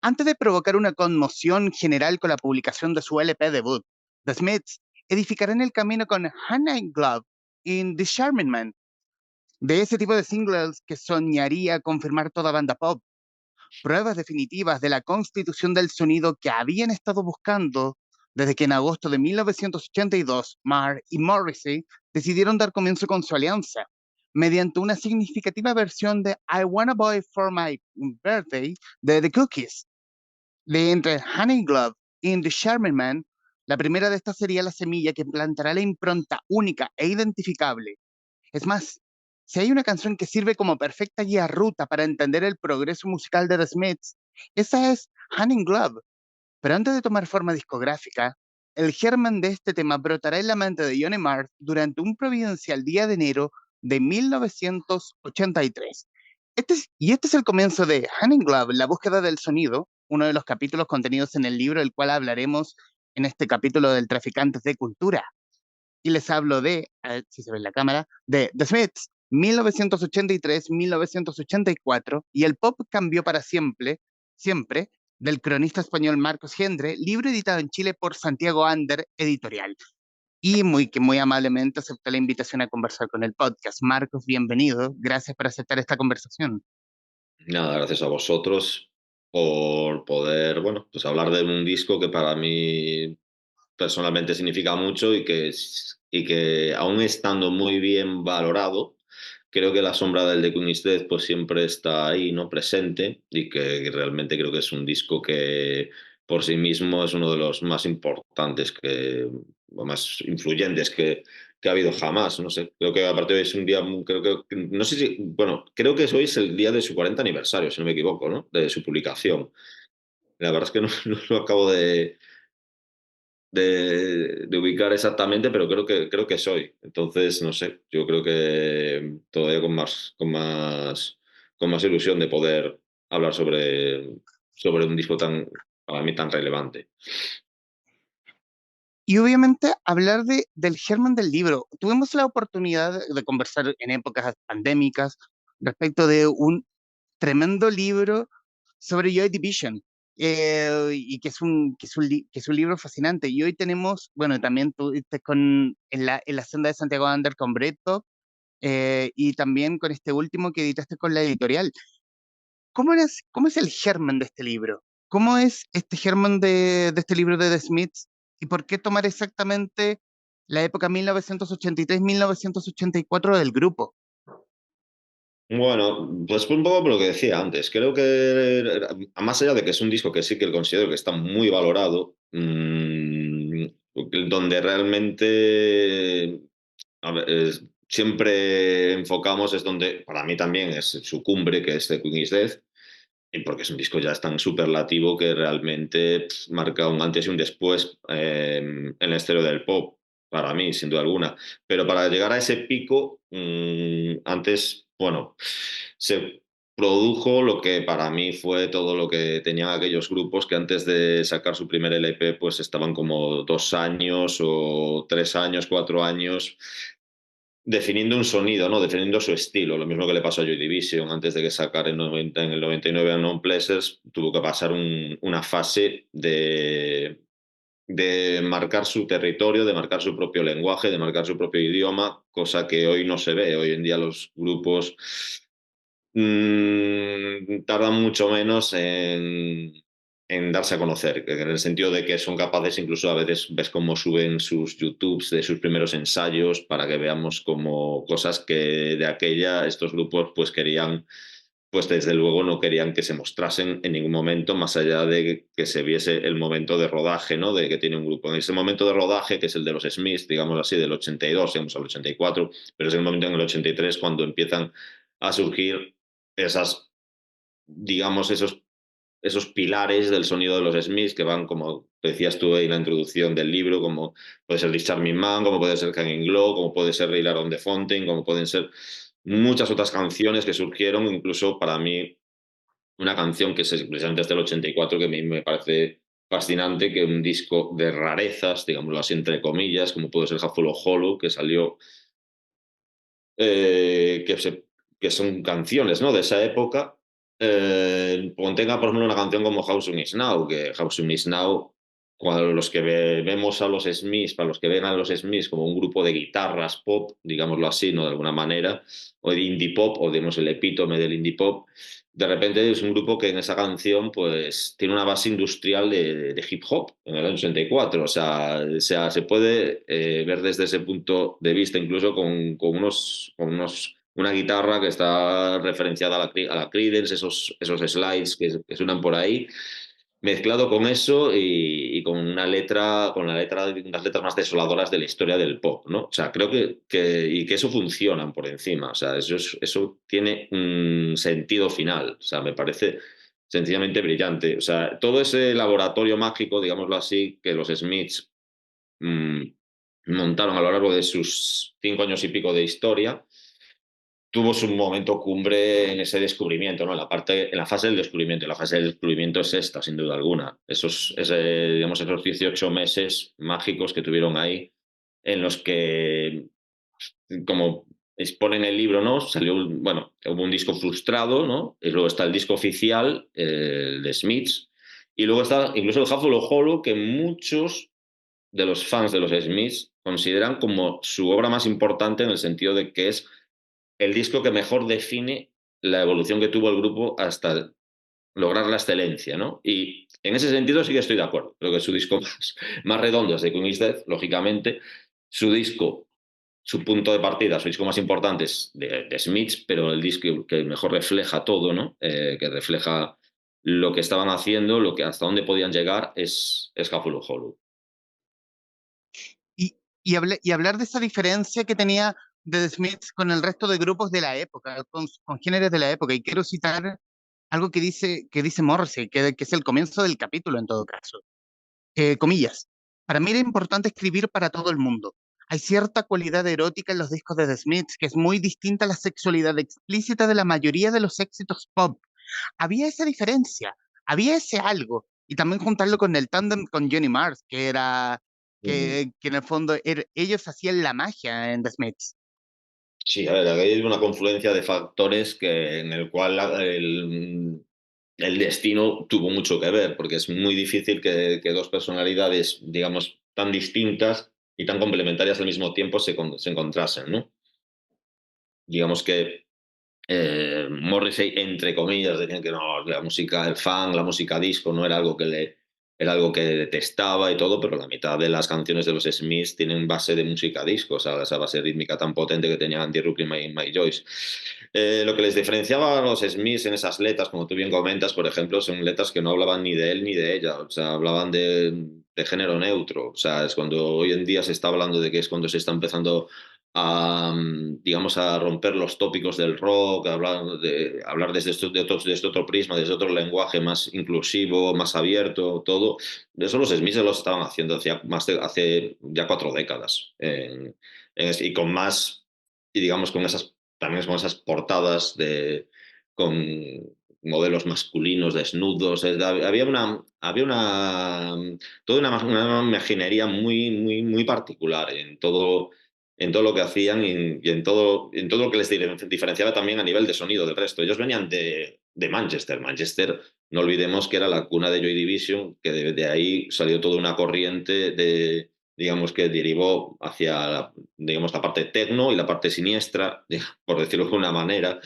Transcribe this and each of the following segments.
Antes de provocar una conmoción general con la publicación de su LP debut, The Smiths edificarán el camino con Hannah Glove in The Charming Man, de ese tipo de singles que soñaría confirmar toda banda pop, pruebas definitivas de la constitución del sonido que habían estado buscando desde que en agosto de 1982 Marr y Morrissey decidieron dar comienzo con su alianza, mediante una significativa versión de I Wanna Boy for My Birthday de The Cookies. De entre Honey Glove y The Charming Man, la primera de estas sería la semilla que plantará la impronta única e identificable. Es más, si hay una canción que sirve como perfecta guía ruta para entender el progreso musical de The Smiths, esa es Honey Glove. Pero antes de tomar forma discográfica, el germen de este tema brotará en la mente de Johnny Marr durante un providencial día de enero de 1983. Este es el comienzo de Honey Glove, la búsqueda del sonido, uno de los capítulos contenidos en el libro, del cual hablaremos en este capítulo del Traficantes de Cultura. Y les hablo de, a ver si se ve en la cámara, de The Smiths, 1983-1984, y el pop cambió para siempre, del cronista español Marcos Gendre, libro editado en Chile por Santiago Ander Editorial. Y que muy amablemente aceptó la invitación a conversar con el podcast. Marcos, bienvenido. Gracias por aceptar esta conversación. Nada, gracias a vosotros por poder, bueno, pues hablar de un disco que para mí personalmente significa mucho y que aún estando muy bien valorado, creo que la sombra del The Queen is Dead pues siempre está ahí, ¿no? Presente, y que realmente creo que es un disco que por sí mismo es uno de los más importantes o más influyentes que ha habido jamás, no sé. Creo que aparte hoy es un día, creo que, no sé si, bueno, creo que hoy es el día de su 40 aniversario, si no me equivoco, ¿no? De su publicación. La verdad es que no, no lo acabo de ubicar exactamente, pero creo que soy. Entonces, no sé, yo creo que todavía con más ilusión de poder hablar sobre un disco para mí tan relevante. Y obviamente hablar del germen del libro. Tuvimos la oportunidad de conversar en épocas pandémicas respecto de un tremendo libro sobre Joy Division, y que es un libro fascinante. Y hoy tenemos, bueno, también tú estás en la senda de Santiago Ander con Breadtalk, y también con este último que editaste con la editorial. ¿Cómo es el germen de este libro? ¿Cómo es este germen de este libro de The Smiths? ¿Y por qué tomar exactamente la época 1983-1984 del grupo? Bueno, pues un poco por lo que decía antes. Creo que, más allá de que es un disco que sí que considero que está muy valorado, donde realmente a ver, siempre enfocamos es donde para mí también es su cumbre, que es The Queen is Dead, y porque es un disco ya tan superlativo que realmente marca un antes y un después en la historia del pop, para mí, sin duda alguna. Pero para llegar a ese pico, antes, bueno, se produjo lo que para mí fue todo lo que tenían aquellos grupos que antes de sacar su primer LP, pues estaban como 2 años o 3 años, 4 años definiendo un sonido, ¿no? Definiendo su estilo. Lo mismo que le pasó a Joy Division antes de que sacara en el 99 a Non Pleasures, tuvo que pasar una fase de marcar su territorio, de marcar su propio lenguaje, de marcar su propio idioma, cosa que hoy no se ve. Hoy en día los grupos tardan mucho menos en darse a conocer, en el sentido de que son capaces, incluso a veces ves cómo suben sus YouTubes de sus primeros ensayos para que veamos como cosas que de aquella estos grupos pues querían, pues desde luego no querían que se mostrasen en ningún momento, más allá de que se viese el momento de rodaje, ¿no? De que tiene un grupo. En ese momento de rodaje, que es el de los Smiths, digamos así, del 82, digamos al 84, pero es el momento en el 83 cuando empiezan a surgir esas, digamos, esos pilares del sonido de los Smiths que van, como decías tú en la introducción del libro, como puede ser Richard Man, como puede ser Hanging Glow, como puede ser Ray on the Fountain, como pueden ser muchas otras canciones que surgieron, incluso para mí una canción que es precisamente hasta el 84 que a mí me parece fascinante, que un disco de rarezas, digámoslo así, entre comillas, como puede ser Hatful of Hollow, que salió, eh, que, se- que son canciones, ¿no? De esa época, contenga, por ejemplo, una canción como How Soon Is Now, que How Soon Is Now, cuando los que vemos a los Smiths, para los que ven a los Smiths como un grupo de guitarras pop, digámoslo así, ¿no? De alguna manera, o de indie pop, o digamos el epítome del indie pop, de repente es un grupo que en esa canción pues tiene una base industrial de hip hop en el año 84. O sea, se puede ver desde ese punto de vista, incluso con una guitarra que está referenciada a la Creedence, esos slides que suenan por ahí, mezclado con eso y con la letra, unas letras más desoladoras de la historia del pop, ¿no? O sea, creo y que eso funcionan por encima. O sea, eso tiene un sentido final. O sea, me parece sencillamente brillante. O sea, todo ese laboratorio mágico, digámoslo así, que los Smiths mmm, montaron a lo largo de sus 5 años y pico de historia, tuvo su momento cumbre en ese descubrimiento, ¿no? En la fase del descubrimiento. Y la fase del descubrimiento es esta, sin duda alguna. Digamos, esos 18 meses mágicos que tuvieron ahí, en los que, como expone en el libro, ¿no? Bueno, hubo un disco frustrado, ¿no? Y luego está el disco oficial, el de Smiths, y luego está incluso el Huffle Hollow, que muchos de los fans de los Smiths consideran como su obra más importante, en el sentido de que es el disco que mejor define la evolución que tuvo el grupo hasta lograr la excelencia, ¿no? Y en ese sentido sí que estoy de acuerdo. Creo que su disco más redondo es The Queen is Dead, lógicamente. Su disco, su punto de partida, su disco más importante es de Smiths, pero el disco que mejor refleja todo, ¿no? Que refleja lo que estaban haciendo, hasta dónde podían llegar, es Huffle Hollow. Y hablar de esa diferencia que tenía The Smiths con el resto de grupos de la época, con géneros de la época. Y quiero citar algo que dice Morrissey, que es el comienzo del capítulo en todo caso. Comillas, para mí era importante escribir para todo el mundo. Hay cierta cualidad erótica en los discos de The Smiths que es muy distinta a la sexualidad explícita de la mayoría de los éxitos pop. Había esa diferencia, había ese algo. Y también juntarlo con el tándem con Johnny Mars, que en el fondo ellos hacían la magia en The Smiths. Sí, a ver, aquí hay una confluencia de factores en el cual el destino tuvo mucho que ver, porque es muy difícil que dos personalidades, digamos, tan distintas y tan complementarias al mismo tiempo se encontrasen, ¿no? Digamos que Morrissey, entre comillas, decían que no, la música, el funk, la música disco no era algo era algo que detestaba y todo, pero la mitad de las canciones de los Smiths tienen base de música disco, o sea, esa base rítmica tan potente que tenía Andy Rook y Mike Joyce. Lo que les diferenciaba a los Smiths en esas letras, como tú bien comentas, por ejemplo, son letras que no hablaban ni de él ni de ella, o sea, hablaban de género neutro, o sea, es cuando hoy en día se está hablando de que es cuando se está empezando digamos, a romper los tópicos del rock, hablar desde otro prisma, desde otro lenguaje más inclusivo, más abierto, todo. Eso los Smiths lo estaban haciendo hace ya 4 décadas. Y con más, y digamos, también con esas portadas con modelos masculinos desnudos. Toda una imaginería muy, muy, muy particular en todo lo que hacían y en todo lo que les diferenciaba también a nivel de sonido del resto. Ellos venían de Manchester. Manchester, no olvidemos que era la cuna de Joy Division, que de ahí salió toda una corriente digamos, que derivó hacia digamos, la parte tecno y la parte siniestra, por decirlo de una manera,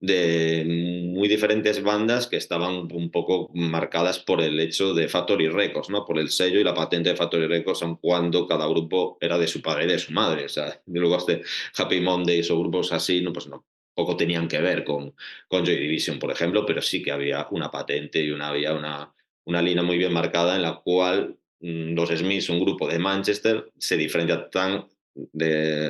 de muy diferentes bandas que estaban un poco marcadas por el hecho de Factory Records, ¿no? Por el sello y la patente de Factory Records, aun cuando cada grupo era de su padre y de su madre. O sea, luego este Happy Mondays o grupos así, no, pues no, poco tenían que ver con Joy Division, por ejemplo, pero sí que había una patente y había una línea muy bien marcada en la cual los Smiths, un grupo de Manchester, se diferencia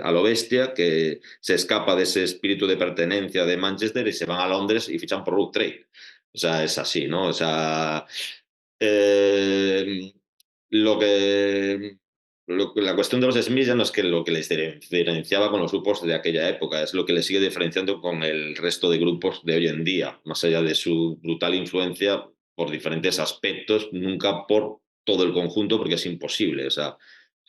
a lo bestia, que se escapa de ese espíritu de pertenencia de Manchester y se van a Londres y fichan por Rough Trade. O sea, es así, ¿no? O sea, eh, la cuestión de los Smiths ya no es que lo que les diferenciaba con los grupos de aquella época, es lo que les sigue diferenciando con el resto de grupos de hoy en día, más allá de su brutal influencia por diferentes aspectos, nunca por todo el conjunto, porque es imposible. O sea,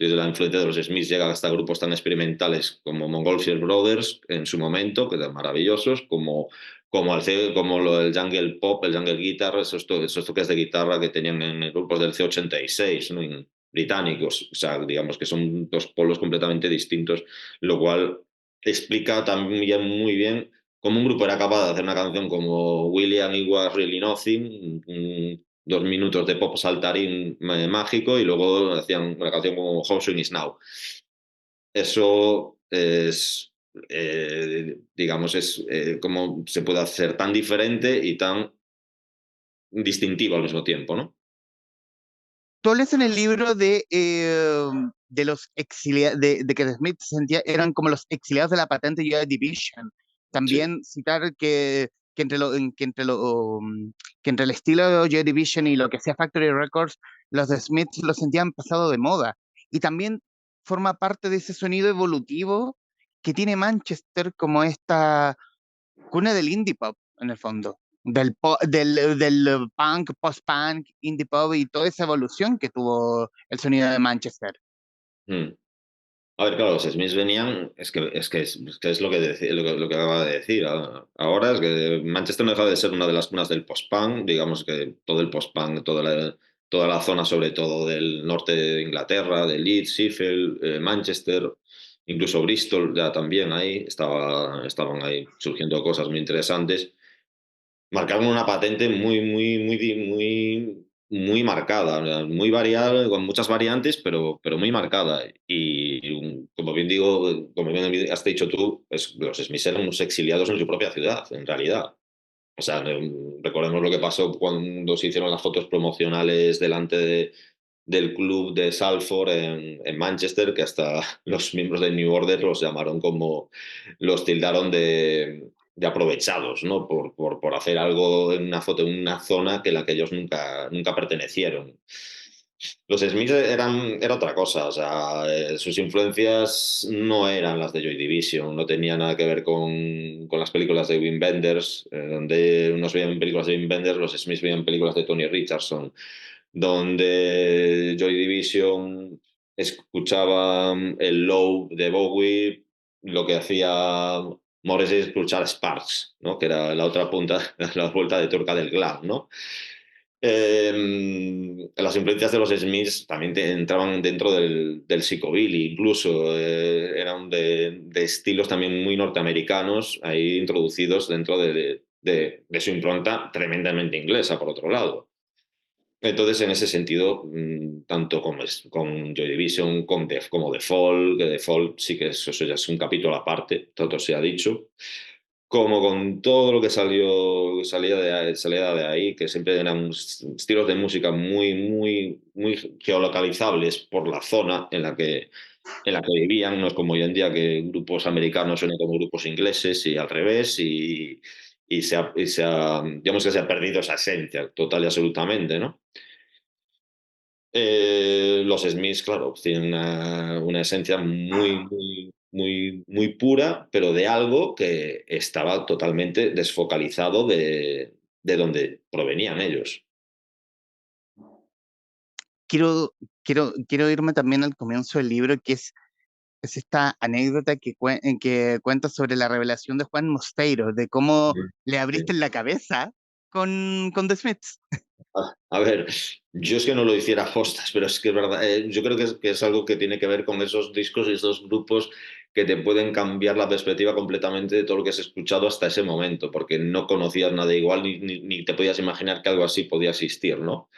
La influencia de los Smiths llega hasta grupos tan experimentales como Montgolfier Brothers en su momento, que eran maravillosos, como lo del jungle pop, el jungle guitar, esos toques de guitarra que tenían en grupos del C86, ¿no? Británicos. O sea, digamos que son dos polos completamente distintos, lo cual explica también muy bien cómo un grupo era capaz de hacer una canción como William It Was Really Nothing, 2 minutos de pop saltarín mágico, y luego hacían una canción como How Soon Is Now. Eso es, digamos, es como se puede hacer tan diferente y tan distintivo al mismo tiempo, ¿no? Tú hablas en el libro de los exiliados, de que The Smiths eran como los exiliados de la patente Joy Division. Sí. También citar que entre el estilo de Joy Division y lo que hacía Factory Records, los The Smiths lo sentían pasado de moda. Y también forma parte de ese sonido evolutivo que tiene Manchester como esta cuna del indie pop, en el fondo, del punk, post-punk, indie pop y toda esa evolución que tuvo el sonido de Manchester. Mm. A ver, claro, los Smiths venían, es lo que acaba de decir. Ahora es que Manchester no deja de ser una de las cunas del post-punk, digamos que todo el post-punk, toda la zona sobre todo del norte de Inglaterra, de Leeds, Sheffield, Manchester, incluso Bristol ya también ahí, estaban ahí surgiendo cosas muy interesantes. Marcaron una patente muy marcada, muy variada, con muchas variantes, pero muy marcada. Y como bien digo, como bien has dicho tú, los Smiths eran unos exiliados en su propia ciudad, en realidad. O sea, recordemos lo que pasó cuando se hicieron las fotos promocionales delante del club de Salford en Manchester, que hasta los miembros de New Order los llamaron como, los tildaron de aprovechados, ¿no? Por hacer algo en una foto en una zona que la que ellos nunca pertenecieron. Los Smiths era otra cosa, o sea, sus influencias no eran las de Joy Division, no tenía nada que ver con las películas de Wim Wenders, donde unos veían películas de Wim Wenders, los Smiths veían películas de Tony Richardson, donde Joy Division escuchaba el Low de Bowie, lo que hacía Morrissey es escuchar Sparks, ¿no? Que era la otra punta, la vuelta de tuerca del glam, ¿no? Las influencias de los Smiths también entraban dentro del psychobilly, incluso eran de estilos también muy norteamericanos, ahí introducidos dentro de su impronta tremendamente inglesa, por otro lado. Entonces, en ese sentido, tanto con Joy Division como The Fall, que The Fall sí que eso ya es un capítulo aparte, todo se ha dicho, como con todo lo que salía de ahí, que siempre eran estilos de música muy geolocalizables por la zona en la que vivían. No es como hoy en día que grupos americanos suenan como grupos ingleses y al revés, digamos que se ha perdido esa esencia total y absolutamente, ¿no? Los Smiths, claro, tienen una esencia muy pura, pero de algo que estaba totalmente desfocalizado de donde provenían ellos. Quiero irme también al comienzo del libro, es esta anécdota que cuenta sobre la revelación de Juan Mosteiro, de cómo le abriste Sí. en la cabeza con The Smiths. A ver, yo es que no lo hiciera a postas, pero es que es verdad. Yo creo que es algo que tiene que ver con esos discos y esos grupos que te pueden cambiar la perspectiva completamente de todo lo que has escuchado hasta ese momento, porque no conocías nada igual ni te podías imaginar que algo así podía existir, ¿no?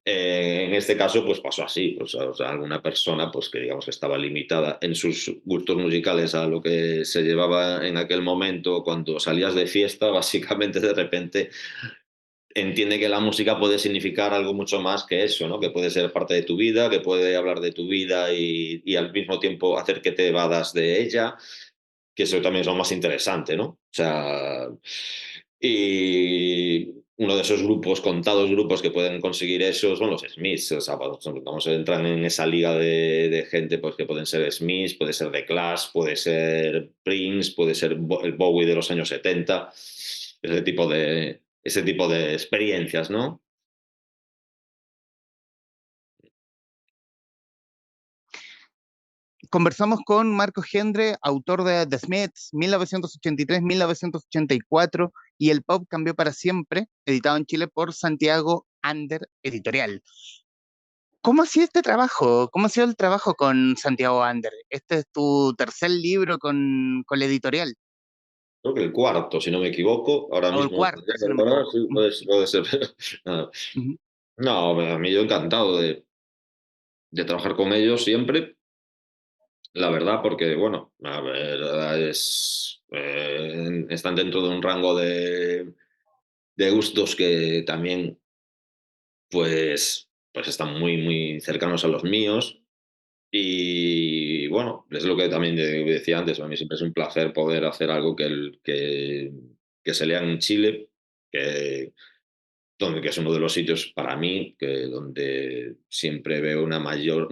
En este caso, pues pasó así, pues, o sea, alguna persona pues, que digamos que estaba limitada en sus gustos musicales a lo que se llevaba en aquel momento cuando salías de fiesta, básicamente de repente entiende que la música puede significar algo mucho más que eso, ¿no? Que puede ser parte de tu vida, que puede hablar de tu vida y al mismo tiempo hacer que te evadas de ella, que eso también es lo más interesante, ¿no? O sea, y uno de esos grupos, contados grupos que pueden conseguir eso son los Smiths. O sea, vamos a entrar en esa liga de gente pues, que pueden ser Smiths, puede ser The Clash, puede ser Prince, puede ser el Bowie de los años 70, ese tipo de experiencias, ¿no? Conversamos con Marcos Gendre, autor de The Smiths, 1983-1984, y El Pop cambió para siempre, editado en Chile por Santiago Ander Editorial. ¿Cómo ha sido este trabajo? ¿Cómo ha sido el trabajo con Santiago Ander? Este es tu tercer libro con la editorial, Creo que el cuarto, si no me equivoco. Ahora o el mismo, cuarto, si no me ahora equivoco. sí, puede ser. Pero, nada. Ujú. No, a mí yo encantado de trabajar con ellos siempre, la verdad, porque, bueno, la verdad es, están dentro de un rango de gustos que también, pues están muy, muy cercanos a los míos. Y bueno, es lo que también decía antes, a mí siempre es un placer poder hacer algo que se lea en Chile, que, que es uno de los sitios para mí donde siempre veo un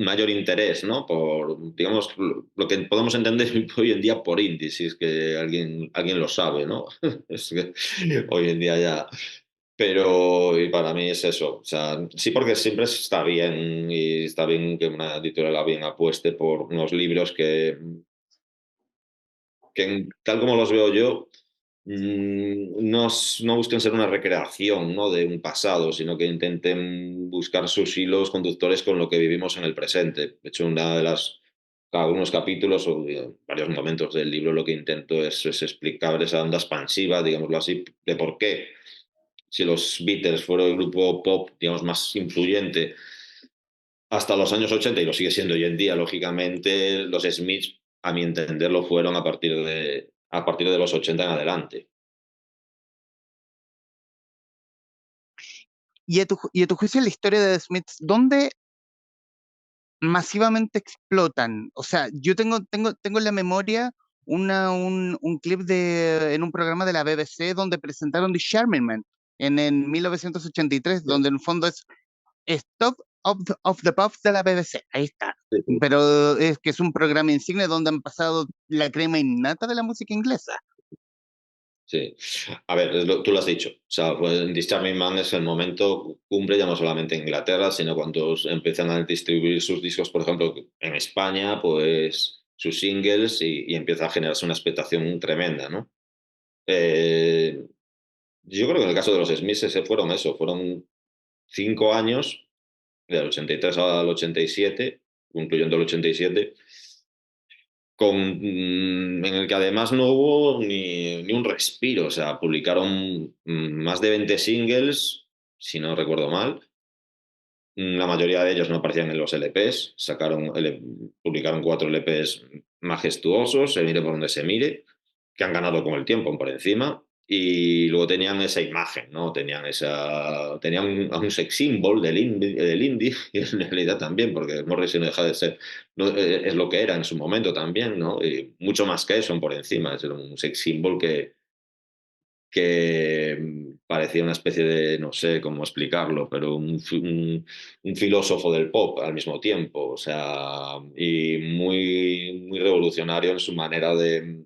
mayor interés, ¿no? Por, digamos, lo que podemos entender hoy en día por indie, si es que alguien lo sabe, ¿no? Es que hoy en día ya. Pero y para mí es eso. O sea, sí, porque siempre está bien y está bien que una editorial bien apueste por unos libros que tal como los veo yo, no busquen ser una recreación, ¿no?, de un pasado, sino que intenten buscar sus hilos conductores con lo que vivimos en el presente. De hecho, algunos capítulos o varios momentos del libro lo que intento es explicar esa onda expansiva, digámoslo así, de por qué, si los Beatles fueron el grupo pop, digamos, más influyente hasta los años 80 y lo sigue siendo hoy en día, lógicamente, los Smiths, a mi entender, lo fueron a partir de los 80 en adelante. Y a tu juicio, la historia de The Smiths, ¿dónde masivamente explotan? O sea, yo tengo en la memoria un clip en un programa de la BBC donde presentaron The Charmin Man en 1983, Sí, donde en el fondo es Top of the Pops de la BBC. Ahí está. sí, sí. Pero es que es un programa insigne donde han pasado la crema innata de la música inglesa. Sí. A ver, tú lo has dicho. O sea, pues, This Charming Man es el momento cumbre ya no solamente en Inglaterra, sino cuando empiezan a distribuir sus discos, por ejemplo, en España, pues sus singles y empieza a generarse una expectación tremenda, ¿no? Eh, yo creo que en el caso de los Smiths fueron 5 años, del 83 al 87, incluyendo el 87, en el que además no hubo ni un respiro. O sea, publicaron más de 20 singles, si no recuerdo mal. La mayoría de ellos no aparecían en los LPs, publicaron 4 LPs majestuosos, se mire por donde se mire, que han ganado con el tiempo por encima. Y luego tenían esa imagen, ¿no? Tenían un sex symbol del indie, y en realidad también, porque Morrissey no deja de ser, no, es lo que era en su momento también, ¿no? Y mucho más que eso por encima, es un sex symbol que parecía una especie de, no sé cómo explicarlo, pero un filósofo del pop al mismo tiempo, o sea, y muy, muy revolucionario en su manera de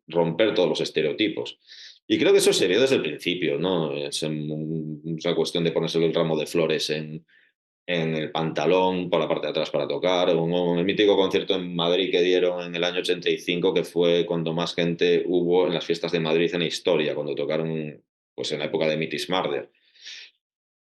romper todos los estereotipos. Y creo que eso se vio desde el principio, ¿no? Es una cuestión de ponérselo el ramo de flores en el pantalón por la parte de atrás para tocar, el mítico concierto en Madrid que dieron en el año 85, que fue cuando más gente hubo en las fiestas de Madrid en la historia, cuando tocaron pues en la época de Mitis Marder.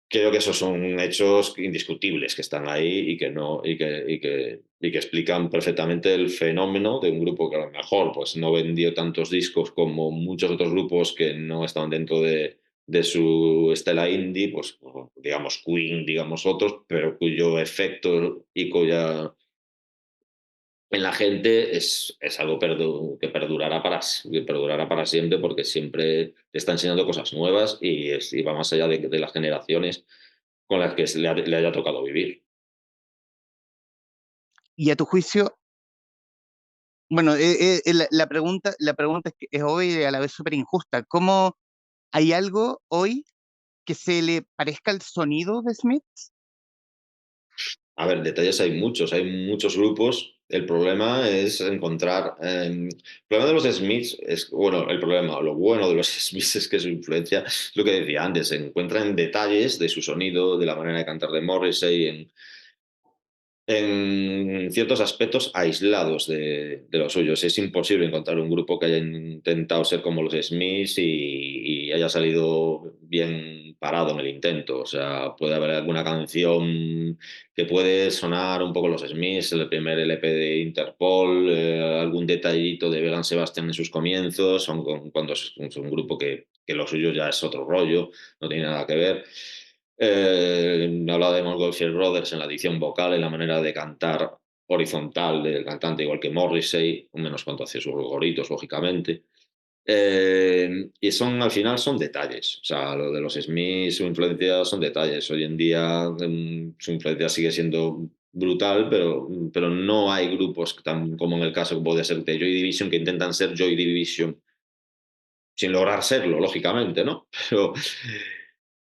Creo que esos son hechos indiscutibles que están ahí y que no y que explican perfectamente el fenómeno de un grupo que a lo mejor pues no vendió tantos discos como muchos otros grupos que no estaban dentro de su estela indie, pues digamos Queen, digamos otros, pero cuyo efecto y cuya en la gente es algo que perdurará para siempre, porque siempre te está enseñando cosas nuevas y va más allá de las generaciones con las que le haya tocado vivir. Y a tu juicio, bueno, la pregunta es obvia y a la vez súper injusta. ¿Cómo hay algo hoy que se le parezca al sonido de Smith? A ver, detalles hay muchos grupos. El problema es encontrar. El problema de los Smiths es, bueno, lo bueno de los Smiths es que su influencia, es lo que decía antes, se encuentra en detalles de su sonido, de la manera de cantar de Morrissey, en ciertos aspectos aislados de los suyos. Es imposible encontrar un grupo que haya intentado ser como los Smiths y haya salido bien parado en el intento. O sea, puede haber alguna canción que puede sonar un poco los Smiths, el primer LP de Interpol, algún detallito de Began Sebastian en sus comienzos, cuando es un grupo que lo suyo ya es otro rollo, no tiene nada que ver. Hablaba de Montgolfier Brothers en la edición vocal, en la manera de cantar horizontal del cantante, igual que Morrissey, menos cuanto hacia sus goritos, lógicamente. Y al final son detalles. O sea, lo de los Smiths, su influencia son detalles. Hoy en día su influencia sigue siendo brutal, pero no hay grupos tan como en el caso que puede ser de Joy Division que intentan ser Joy Division sin lograr serlo, lógicamente, ¿no?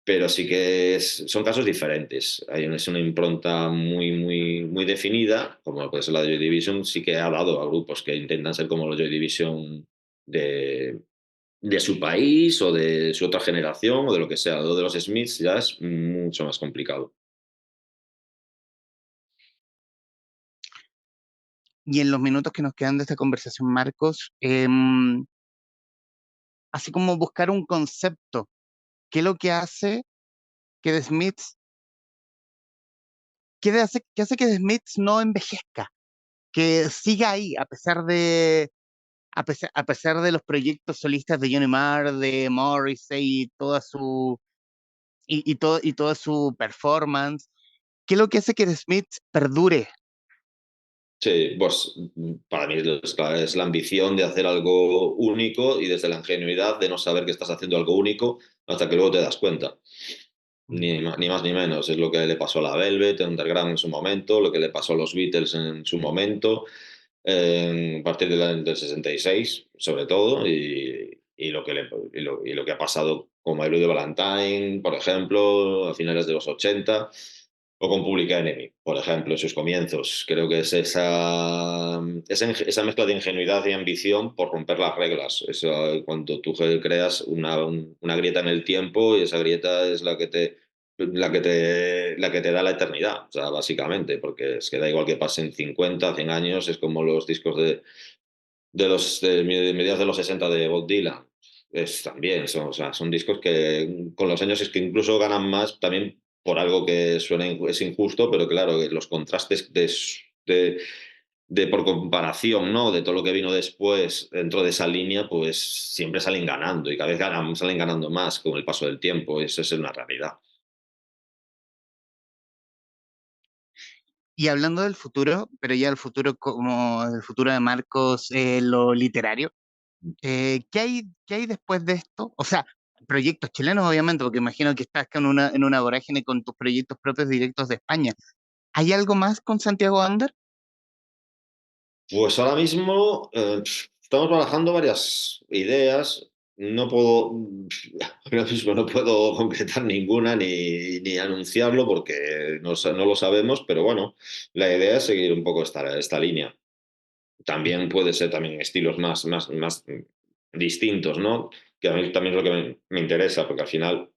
Pero sí que son casos diferentes. Es una impronta muy, muy, muy definida, como puede ser la de Joy Division, sí que ha dado a grupos que intentan ser como los Joy Division de, de su país o de su otra generación o de lo que sea. Lo de los Smiths ya es mucho más complicado. Y en los minutos que nos quedan de esta conversación, Marcos, así como buscar un concepto, ¿qué es lo que hace que The Smiths, qué hace que The Smiths no envejezca, que siga ahí a pesar de los proyectos solistas de Johnny Marr, de Morrissey y y toda su performance? ¿Qué es lo que hace que The Smiths perdure? Sí, pues para mí es la ambición de hacer algo único y desde la ingenuidad de no saber que estás haciendo algo único hasta que luego te das cuenta. Ni más ni menos. Es lo que le pasó a la Velvet, Underground en su momento, lo que le pasó a los Beatles en su momento, a partir del 66, sobre todo, y lo que ha pasado con My Bloody Valentine, por ejemplo, a finales de los 80 o con Public Enemy, por ejemplo, en sus comienzos. Creo que es esa mezcla de ingenuidad y ambición por romper las reglas. Cuando tú creas una grieta en el tiempo y esa grieta es la que te da la eternidad, o sea, básicamente, porque es que da igual que pasen 50, 100 años, es como los discos de mediados de los 60 de Bob Dylan. También, o sea, son discos que con los años es que incluso ganan más también por algo que es injusto, pero claro, que los contrastes por comparación, ¿no? De todo lo que vino después dentro de esa línea, pues siempre salen ganando y cada vez salen ganando más con el paso del tiempo. Eso es una realidad. Y hablando del futuro, pero ya el futuro como el futuro de Marcos, lo literario, qué hay después de esto? O sea, proyectos chilenos, obviamente, porque imagino que estás en una vorágine con tus proyectos propios directos de España. ¿Hay algo más con Santiago Ander? Pues ahora mismo estamos barajando varias ideas. No puedo, ahora mismo no puedo concretar ninguna ni anunciarlo porque no lo sabemos, pero bueno, la idea es seguir un poco esta línea. También puede ser también estilos más distintos, ¿no? Que a mí también es lo que me interesa, porque al final,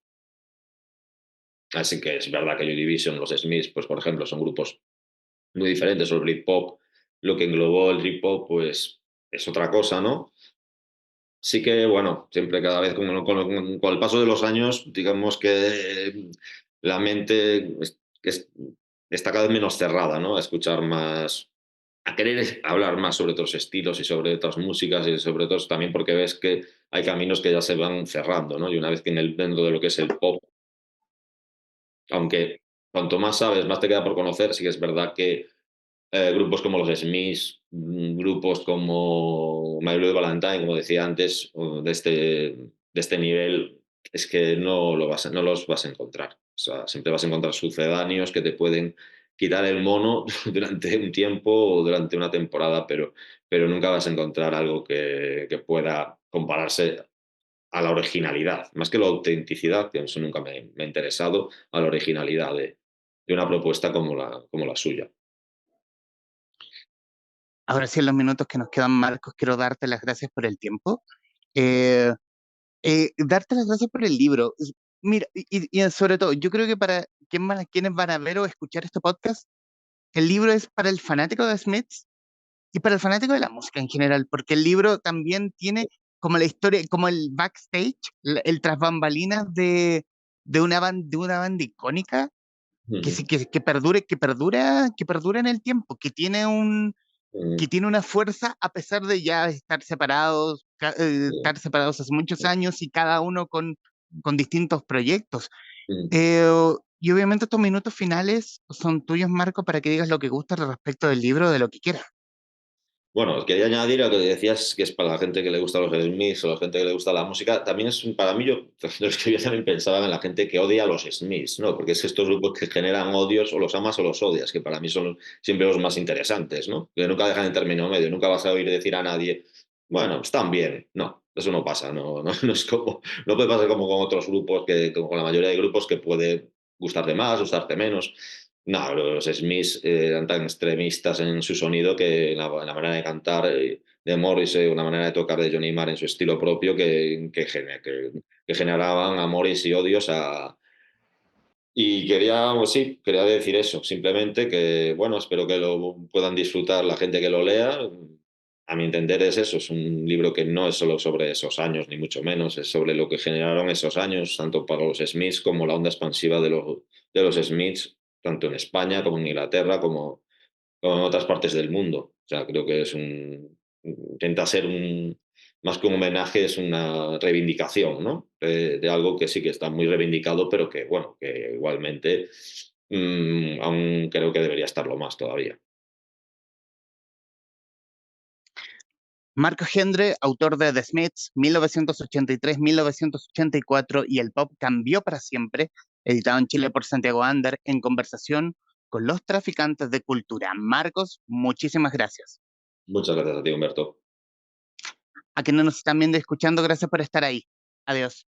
así que es verdad que Joy Division, los Smiths, pues por ejemplo, son grupos muy diferentes, o el Britpop, lo que englobó el Britpop, pues es otra cosa, ¿no? Sí que, bueno, siempre cada vez con el paso de los años, digamos que la mente está cada vez menos cerrada, ¿no? A escuchar más, a querer hablar más sobre otros estilos y sobre otras músicas y sobre todo también porque ves que hay caminos que ya se van cerrando, ¿no? Y una vez que dentro de lo que es el pop, aunque cuanto más sabes, más te queda por conocer, sí que es verdad que grupos como los Smiths, grupos como My Bloody Valentine, como decía antes, o de este nivel, es que no los vas a encontrar. O sea, siempre vas a encontrar sucedáneos que te pueden quitar el mono durante un tiempo o durante una temporada, pero nunca vas a encontrar algo que pueda compararse a la originalidad, más que la autenticidad, que eso nunca me ha interesado, a la originalidad de una propuesta como la suya. Ahora sí, en los minutos que nos quedan, Marcos, quiero darte las gracias por el tiempo. Eh, Darte las gracias por el libro. Mira, y sobre todo, yo creo que para quienes van a ver o escuchar este podcast, el libro es para el fanático de Smiths y para el fanático de la música en general, porque el libro también tiene como la historia, como el backstage, el tras bambalinas de una banda icónica que, Ujú, sí, que perdura en el tiempo, que ujú, tiene una fuerza a pesar de ya estar separados hace muchos años y cada uno con distintos proyectos. ujú. Eh, y obviamente estos minutos finales son tuyos, Marco, para que digas lo que gusta respecto del libro, de lo que quieras. Bueno, quería añadir a lo que decías, que es para la gente que le gusta los Smiths o la gente que le gusta la música, también es para mí, yo lo escribía también pensaba en la gente que odia a los Smiths, ¿no? Porque es estos grupos que generan odios, o los amas o los odias, que para mí son siempre los más interesantes, ¿no? Que nunca dejan en término medio, nunca vas a oír decir a nadie, bueno, están bien, no, eso no pasa, no es como, no puede pasar como con otros grupos, como con la mayoría de grupos que puede gustarte más, gustarte menos. No, los Smiths eran tan extremistas en su sonido que la manera de cantar de Morrissey, una manera de tocar de Johnny Marr en su estilo propio que generaban amores y odios y quería, pues sí, quería decir eso, simplemente que, bueno, espero que lo puedan disfrutar la gente que lo lea. A mi entender es eso, es un libro que no es solo sobre esos años, ni mucho menos, es sobre lo que generaron esos años, tanto para los Smiths como la onda expansiva de los Smiths, tanto en España como en Inglaterra, como en otras partes del mundo. O sea, creo que intenta ser más que un homenaje, es una reivindicación, ¿no? De algo que sí que está muy reivindicado, pero que, bueno, que igualmente aún creo que debería estarlo más todavía. Marco Gendre, autor de The Smiths, 1983-1984 y El Pop Cambió para Siempre, editado en Chile por Santiago Ander, en conversación con los traficantes de cultura. Marcos, muchísimas gracias. Muchas gracias a ti, Humberto. A quienes nos están viendo y escuchando, gracias por estar ahí. Adiós.